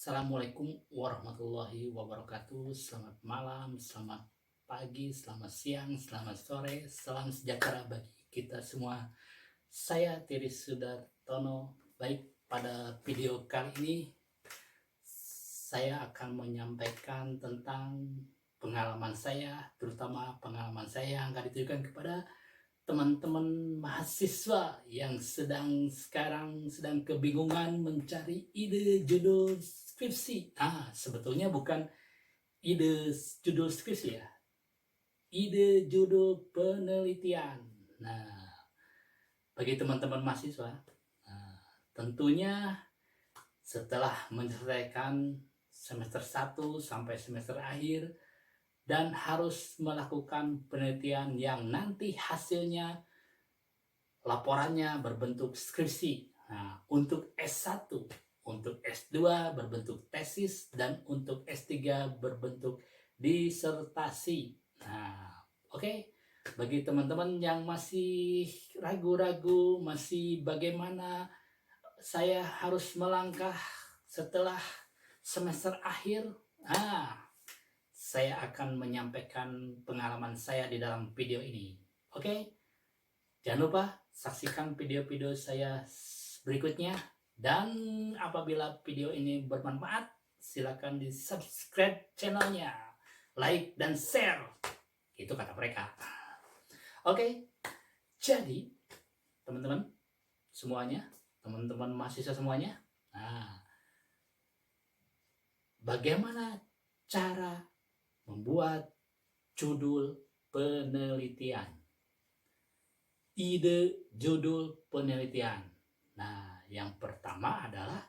Assalamualaikum warahmatullahi wabarakatuh. Selamat malam, selamat pagi, selamat siang, selamat sore, salam sejahtera bagi kita semua. Saya Tiris Sudartono. Baik, pada video kali ini saya akan menyampaikan tentang pengalaman saya, terutama pengalaman saya yang akan ditujukan kepada teman-teman mahasiswa yang sekarang sedang kebingungan mencari ide judul skripsi. Sebetulnya bukan ide judul skripsi ya, ide judul penelitian. Nah, bagi teman-teman mahasiswa, tentunya setelah menyelesaikan semester 1 sampai semester akhir dan harus melakukan penelitian yang nanti hasilnya laporannya berbentuk skripsi. Nah, untuk S1, untuk S2 berbentuk tesis, dan untuk S3 berbentuk disertasi. Nah, oke. Bagi teman-teman yang masih ragu-ragu, masih bagaimana saya harus melangkah setelah semester akhir, saya akan menyampaikan pengalaman saya di dalam video ini. Oke? Jangan lupa saksikan video-video saya berikutnya. Dan apabila video ini bermanfaat, silakan di subscribe channelnya, like dan share. Itu kata mereka. Oke, jadi teman-teman semuanya, teman-teman mahasiswa semuanya, bagaimana cara membuat judul penelitian? Ide judul penelitian. Nah, yang pertama adalah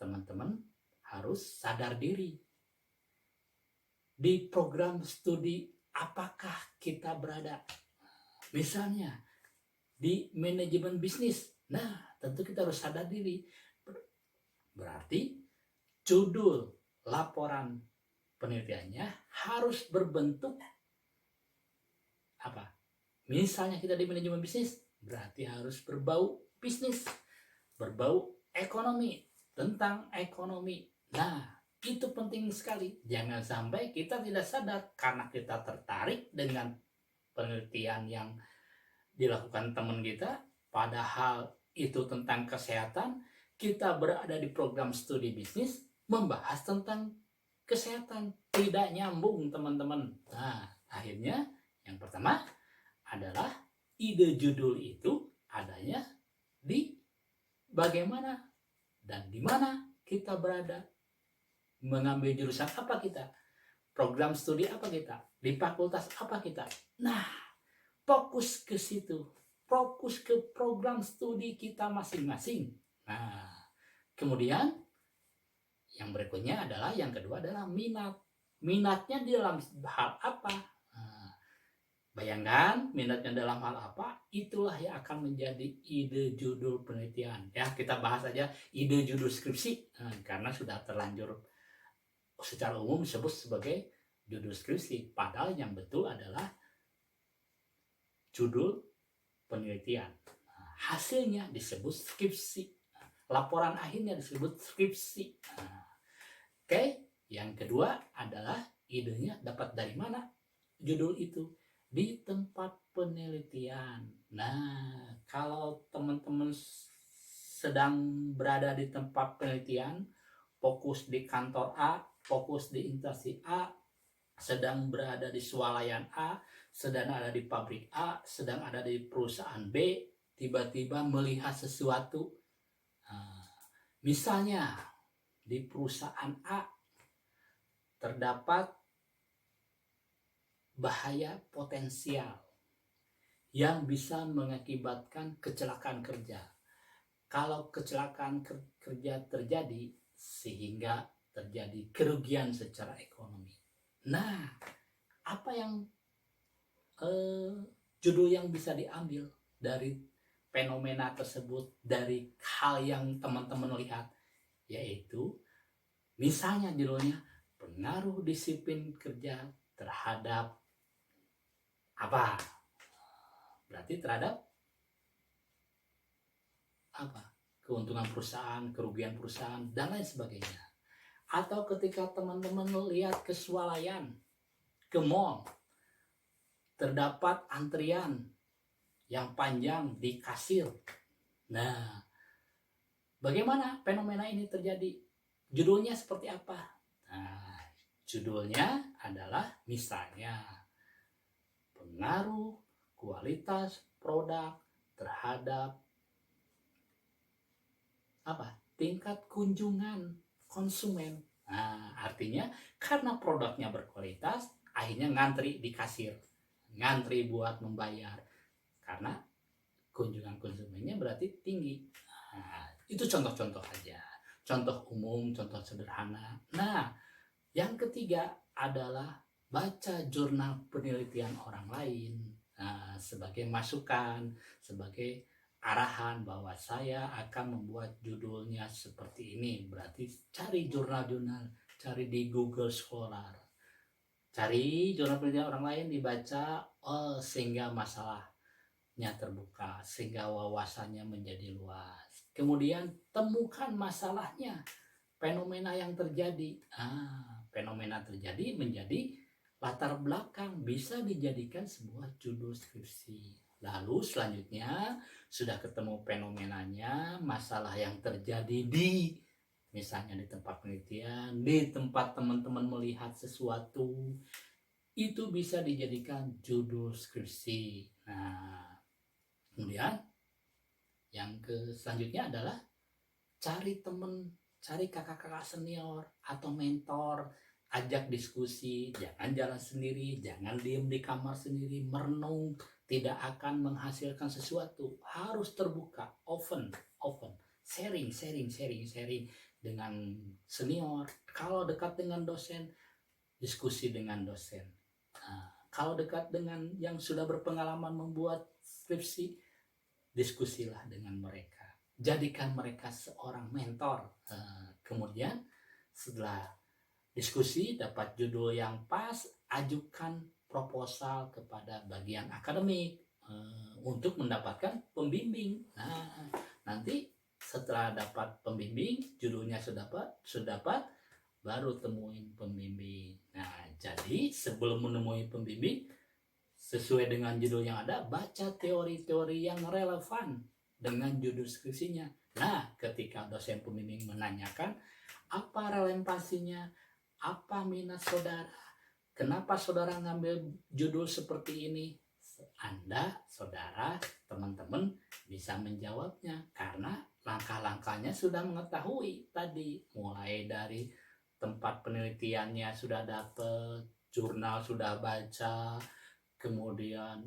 teman-teman harus sadar diri. Di program studi apakah kita berada? Misalnya di manajemen bisnis. Nah, tentu kita harus sadar diri. Berarti judul laporan penelitiannya harus berbentuk apa? Misalnya kita di manajemen bisnis, berarti harus berbau bisnis, berbau ekonomi, tentang ekonomi. Nah, itu penting sekali. Jangan sampai kita tidak sadar karena kita tertarik dengan penelitian yang dilakukan teman kita, padahal itu tentang kesehatan. Kita berada di program studi bisnis membahas tentang kesehatan, tidak nyambung teman-teman. Nah, akhirnya yang pertama adalah ide judul itu adanya di bagaimana dan di mana kita berada, mengambil jurusan apa kita, program studi apa kita, di fakultas apa kita. Nah, fokus ke situ, fokus ke program studi kita masing-masing. Nah, kemudian yang berikutnya adalah, yang kedua adalah minat. Minatnya di dalam hal apa? Bayangkan minatnya dalam hal apa, itulah yang akan menjadi ide judul penelitian. Ya, kita bahas aja ide judul skripsi, karena sudah terlanjur secara umum disebut sebagai judul skripsi. Padahal yang betul adalah judul penelitian. Hasilnya disebut skripsi. Laporan akhirnya disebut skripsi. Oke, yang kedua adalah idenya dapat dari mana judul itu? Di tempat penelitian. Nah, kalau teman-teman sedang berada di tempat penelitian, fokus di kantor A, fokus di instansi A, sedang berada di swalayan A, sedang ada di pabrik A, sedang ada di perusahaan B, tiba-tiba melihat sesuatu. Misalnya di perusahaan A terdapat bahaya potensial yang bisa mengakibatkan kecelakaan kerja. Kalau kecelakaan kerja terjadi sehingga terjadi kerugian secara ekonomi. Nah, apa yang judul yang bisa diambil dari fenomena tersebut, dari hal yang teman-teman lihat, yaitu misalnya judulnya pengaruh disiplin kerja terhadap apa? Berarti terhadap apa? Keuntungan perusahaan, kerugian perusahaan, dan lain sebagainya. Atau ketika teman-teman lihat ke swalayan, ke mall, terdapat antrian yang panjang di kasir. Nah, bagaimana fenomena ini terjadi? Judulnya seperti apa? Nah, judulnya adalah misalnya pengaruh kualitas produk terhadap tingkat kunjungan konsumen. Nah, artinya karena produknya berkualitas, akhirnya ngantri di kasir, ngantri buat membayar karena kunjungan konsumennya berarti tinggi. Nah, itu contoh-contoh aja, contoh umum, contoh sederhana. Nah, yang ketiga adalah baca jurnal penelitian orang lain, sebagai masukan, sebagai arahan bahwa saya akan membuat judulnya seperti ini. Berarti cari jurnal-jurnal, cari di Google Scholar, cari jurnal penelitian orang lain, dibaca, sehingga masalahnya terbuka, sehingga wawasannya menjadi luas. Kemudian temukan masalahnya, fenomena yang terjadi. Fenomena terjadi menjadi latar belakang, bisa dijadikan sebuah judul skripsi. Lalu selanjutnya sudah ketemu fenomenanya, masalah yang terjadi di misalnya di tempat penelitian, di tempat teman-teman melihat sesuatu, itu bisa dijadikan judul skripsi. Nah, kemudian yang selanjutnya adalah cari teman, cari kakak-kakak senior atau mentor, ajak diskusi, jangan jalan sendiri, jangan diem di kamar sendiri, merenung, tidak akan menghasilkan sesuatu. Harus terbuka, open, sharing dengan senior. Kalau dekat dengan dosen, diskusi dengan dosen. Kalau dekat dengan yang sudah berpengalaman membuat skripsi, diskusilah dengan mereka. Jadikan mereka seorang mentor. Kemudian setelah diskusi dapat judul yang pas, ajukan proposal kepada bagian akademik untuk mendapatkan pembimbing. Nah, nanti setelah dapat pembimbing, judulnya sudah dapat, baru temuin pembimbing. Nah, jadi sebelum menemui pembimbing, sesuai dengan judul yang ada, baca teori-teori yang relevan dengan judul skripsinya. Nah, ketika dosen pembimbing menanyakan apa relevansinya, apa minat saudara, kenapa saudara ngambil judul seperti ini, Anda, saudara, teman-teman bisa menjawabnya karena langkah-langkahnya sudah mengetahui tadi, mulai dari tempat penelitiannya sudah dapat, jurnal sudah baca, kemudian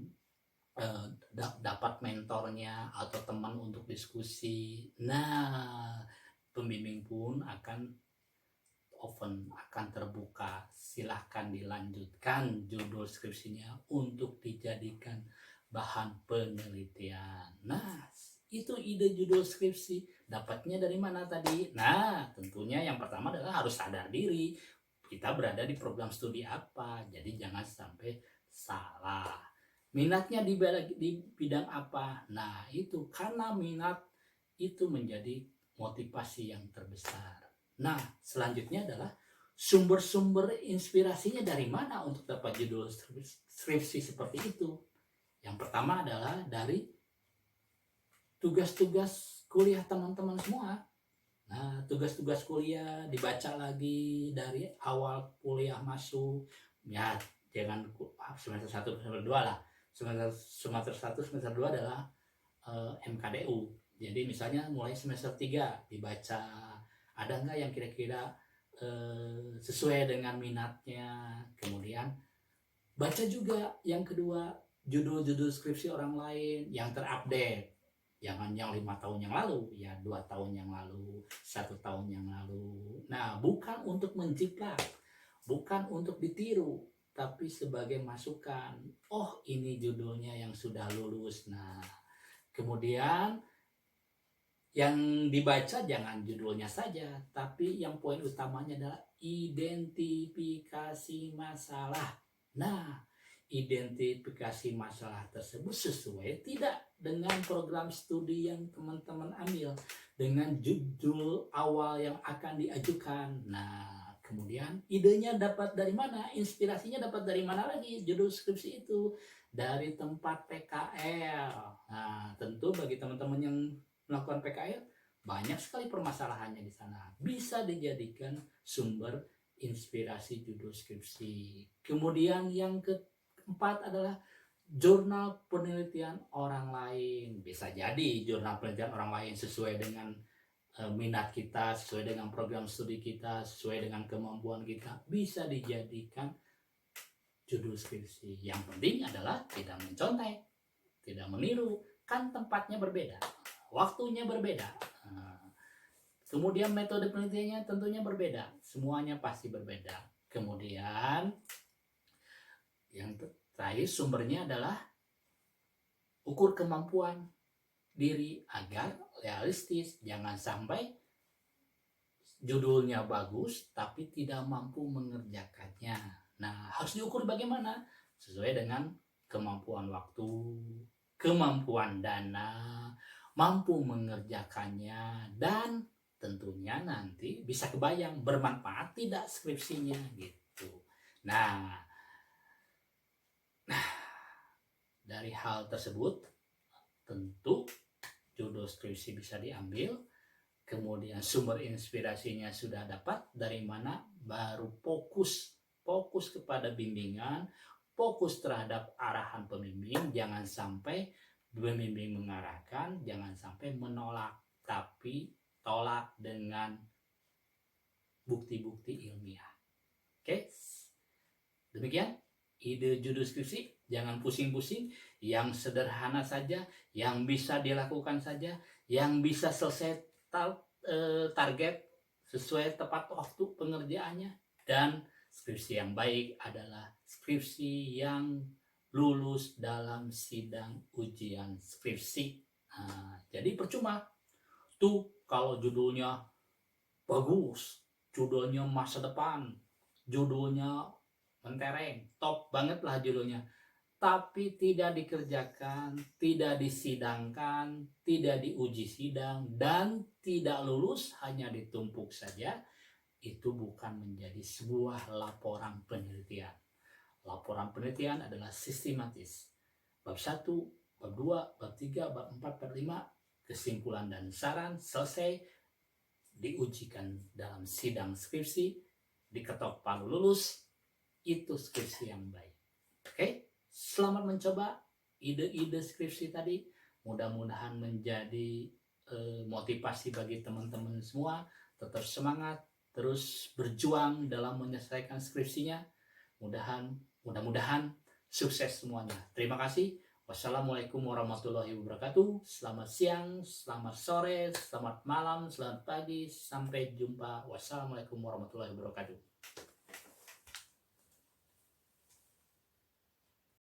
dapat mentornya atau teman untuk diskusi. Nah, pembimbing pun akan open, akan terbuka. Silahkan dilanjutkan judul skripsinya untuk dijadikan bahan penelitian. Nah, itu ide judul skripsi. Dapatnya dari mana tadi? Nah, tentunya yang pertama adalah harus sadar diri. Kita berada di program studi apa, jadi jangan sampai salah. Minatnya di bidang apa? Nah, itu karena minat itu menjadi motivasi yang terbesar. Nah, selanjutnya adalah sumber-sumber inspirasinya dari mana untuk dapat judul skripsi seperti itu. Yang pertama adalah dari tugas-tugas kuliah teman-teman semua. Nah, tugas-tugas kuliah dibaca lagi dari awal kuliah masuk. Ya, jangan semester 1, semester 2 lah. Semester 1, semester 2 adalah MKDU. Jadi misalnya mulai semester 3 dibaca, ada nggak yang kira-kira sesuai dengan minatnya. Kemudian baca juga yang kedua, judul-judul skripsi orang lain yang terupdate. Jangan yang 5 tahun yang lalu, ya 2 tahun yang lalu, 1 tahun yang lalu. Nah, bukan untuk menjiplak, bukan untuk ditiru, tapi sebagai masukan. Oh, ini judulnya yang sudah lulus. Nah, kemudian yang dibaca jangan judulnya saja, tapi yang poin utamanya adalah identifikasi masalah. Nah, identifikasi masalah tersebut sesuai tidak dengan program studi yang teman-teman ambil, dengan judul awal yang akan diajukan. Nah, Kemudian idenya dapat dari mana? Inspirasinya dapat dari mana lagi? Judul skripsi itu dari tempat PKL. Nah, tentu bagi teman-teman yang melakukan PKL banyak sekali permasalahannya di sana. Bisa dijadikan sumber inspirasi judul skripsi. Kemudian yang keempat adalah jurnal penelitian orang lain. Bisa jadi jurnal penelitian orang lain sesuai dengan minat kita, sesuai dengan program studi kita, sesuai dengan kemampuan kita, bisa dijadikan judul skripsi. Yang penting adalah tidak mencontek, tidak meniru, kan tempatnya berbeda, waktunya berbeda, kemudian metode penelitiannya tentunya berbeda, semuanya pasti berbeda. Kemudian yang terakhir sumbernya adalah ukur kemampuan diri agar realistis. Jangan sampai judulnya bagus tapi tidak mampu mengerjakannya. Nah, harus diukur bagaimana? Sesuai dengan kemampuan waktu, kemampuan dana, mampu mengerjakannya, dan tentunya nanti bisa kebayang bermanfaat tidak skripsinya gitu. Nah, dari hal tersebut tentu judul skripsi bisa diambil, kemudian sumber inspirasinya sudah dapat dari mana, baru fokus kepada bimbingan, fokus terhadap arahan pembimbing. Jangan sampai pembimbing mengarahkan, jangan sampai menolak, tapi tolak dengan bukti-bukti ilmiah. Oke, demikian ide judul skripsi. Jangan pusing-pusing, yang sederhana saja, yang bisa dilakukan saja, yang bisa selesai target sesuai tepat waktu pengerjaannya. Dan skripsi yang baik adalah skripsi yang lulus dalam sidang ujian skripsi. Jadi percuma tuh kalau judulnya bagus, judulnya masa depan, judulnya mentereng, top banget lah judulnya, tapi tidak dikerjakan, tidak disidangkan, tidak diuji sidang, dan tidak lulus, hanya ditumpuk saja, itu bukan menjadi sebuah laporan penelitian. Laporan penelitian adalah sistematis. Bab 1, bab 2, bab 3, bab 4, bab 5, kesimpulan dan saran selesai, diujikan dalam sidang skripsi, diketok palu lulus, itu skripsi yang baik. Oke, selamat mencoba ide-ide skripsi tadi. Mudah-mudahan menjadi motivasi bagi teman-teman semua. Tetap semangat, terus berjuang dalam menyelesaikan skripsinya. Mudah-mudahan sukses semuanya. Terima kasih. Wassalamualaikum warahmatullahi wabarakatuh. Selamat siang, selamat sore, selamat malam, selamat pagi. Sampai jumpa. Wassalamualaikum warahmatullahi wabarakatuh.